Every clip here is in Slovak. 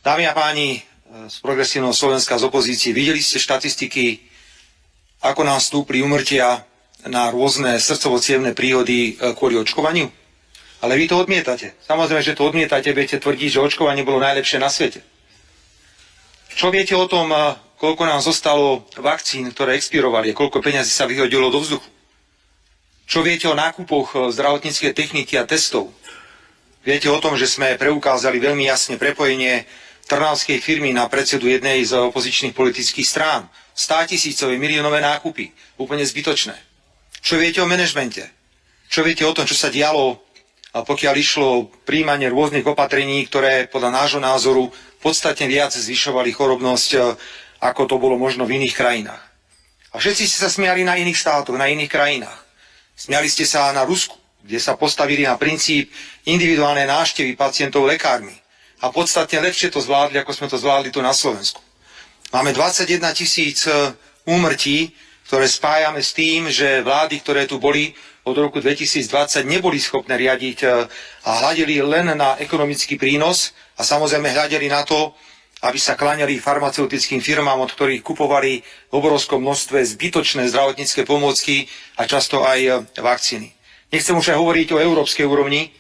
Dámy a páni z Progresívneho Slovenska, z opozície, videli ste štatistiky, ako nám stúpli úmrtia na rôzne srdcovo-cievne príhody kvôli očkovaniu? Ale vy to odmietate. Samozrejme, že to odmietate, budete tvrdiť, že očkovanie bolo najlepšie na svete. Čo viete o tom, koľko nám zostalo vakcín, ktoré expirovali, koľko peňazí sa vyhodilo do vzduchu? Čo viete o nákupoch zdravotníckej techniky a testov? Viete o tom, že sme preukázali veľmi jasne prepojenie trnavskej firmy na predsedu jednej z opozičných politických strán. 100 000-ové, miliónové nákupy. Úplne zbytočné. Čo viete o manažmente? Čo viete o tom, čo sa dialo, pokiaľ išlo príjmanie rôznych opatrení, ktoré podľa nášho názoru podstatne viac zvyšovali chorobnosť, ako to bolo možno v iných krajinách. A všetci ste sa smiali na iných štátoch, na iných krajinách. Smiali ste sa na Rusku, kde sa postavili na princíp individuálnej návštevy pacientov lekármi. A podstatne lepšie to zvládli, ako sme to zvládli tu na Slovensku. Máme 21 000 úmrtí, ktoré spájame s tým, že vlády, ktoré tu boli od roku 2020, neboli schopné riadiť a hľadeli len na ekonomický prínos a samozrejme hľadeli na to, aby sa kláňali farmaceutickým firmám, od ktorých kupovali v obrovskom množstve zbytočné zdravotnícke pomôcky a často aj vakcíny. Nechcem už aj hovoriť o európskej úrovni.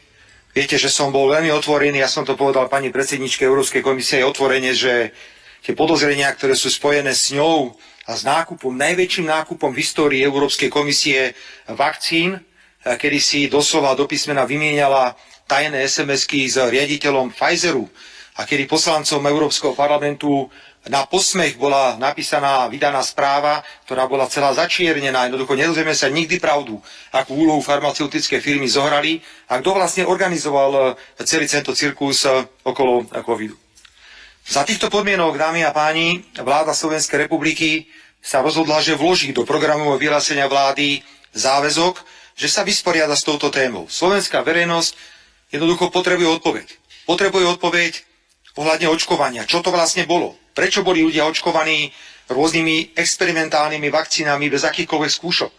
Viete, že som bol veľmi otvorený, ja som to povedal pani predsedničke Európskej komisie otvorene, že tie podozrenia, ktoré sú spojené s ňou a s nákupom, najväčším nákupom v histórii Európskej komisie vakcín, kedy si doslova do písmena vymieniala tajné SMS-ky s riaditeľom Pfizeru a kedy poslancom Európskeho parlamentu na posmech bola napísaná, vydaná správa, ktorá bola celá začiernená. Jednoducho nedozvieme sa nikdy pravdu, akú úlohu farmaceutické firmy zohrali a kto vlastne organizoval celý tento cirkus okolo covidu. Za týchto podmienok, dámy a páni, vláda Slovenskej republiky sa rozhodla, že vloží do programového vyhlásenia vlády záväzok, že sa vysporiada s touto témou. Slovenská verejnosť jednoducho potrebuje odpoveď. Potrebuje odpoveď ohľadne očkovania. Čo to vlastne bolo? Prečo boli ľudia očkovaní rôznymi experimentálnymi vakcínami bez akýchkoľvek skúšok?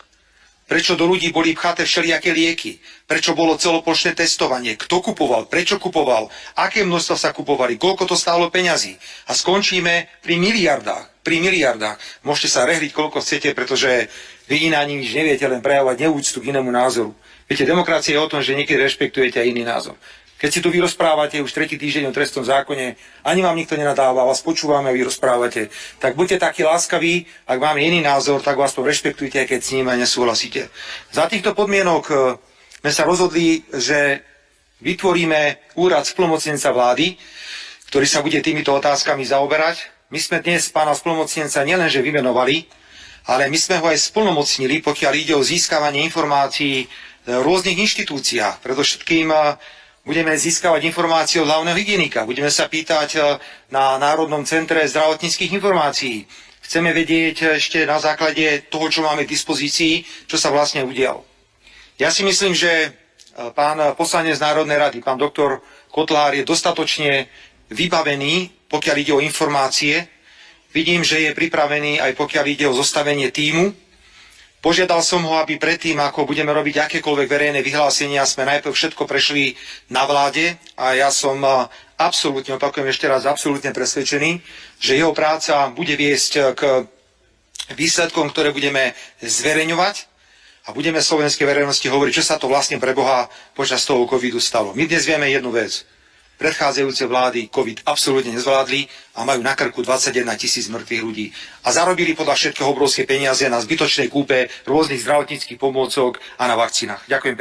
Prečo do ľudí boli pchaté všelijaké lieky? Prečo bolo celoplošné testovanie? Kto kupoval? Prečo kupoval? Aké množstva sa kupovali? Koľko to stálo peňazí? A skončíme pri miliardách. Pri miliardách. Môžete sa rehliť, koľko chcete, pretože vy iná ani nič neviete, len prejavovať neúctu k inému názoru. Viete, demokracia je o tom, že niekedy rešpektujete aj iný názor. Keď si tu vy rozprávate už tretí týždeň o trestnom zákone, ani vám nikto nenadáva, vás počúvame a vy rozprávate, tak buďte takí láskaví, ak máme iný názor, tak vás to rešpektujte, aj keď s ním aj nesúhlasíte. Za týchto podmienok sme sa rozhodli, že vytvoríme úrad splnomocnenca vlády, ktorý sa bude týmito otázkami zaoberať. My sme dnes pána splnomocnenca nielenže vymenovali, ale my sme ho aj splnomocnili, pokiaľ ide o získavanie informácií v rôznych inštitúciách, predovšetkým budeme získavať informácie od hlavného hygienika. Budeme sa pýtať na Národnom centre zdravotníckych informácií. Chceme vedieť ešte na základe toho, čo máme k dispozícii, čo sa vlastne udialo. Ja si myslím, že pán poslanec Národnej rady, pán doktor Kotlár, je dostatočne vybavený, pokiaľ ide o informácie. Vidím, že je pripravený aj pokiaľ ide o zostavenie tímu. Požiadal som ho, aby predtým, ako budeme robiť akékoľvek verejné vyhlásenia, sme najprv všetko prešli na vláde a ja som absolútne, opakujem ešte raz, absolútne presvedčený, že jeho práca bude viesť k výsledkom, ktoré budeme zverejňovať a budeme slovenskej verejnosti hovoriť, čo sa to vlastne pre Boha počas toho covidu stalo. My dnes vieme jednu vec. Predchádzajúce vlády COVID absolútne nezvládli a majú na krku 21 000 mŕtvych ľudí. A zarobili podľa všetkého obrovské peniaze na zbytočnej kúpe rôznych zdravotníckych pomôcok a na vakcínach. Ďakujem.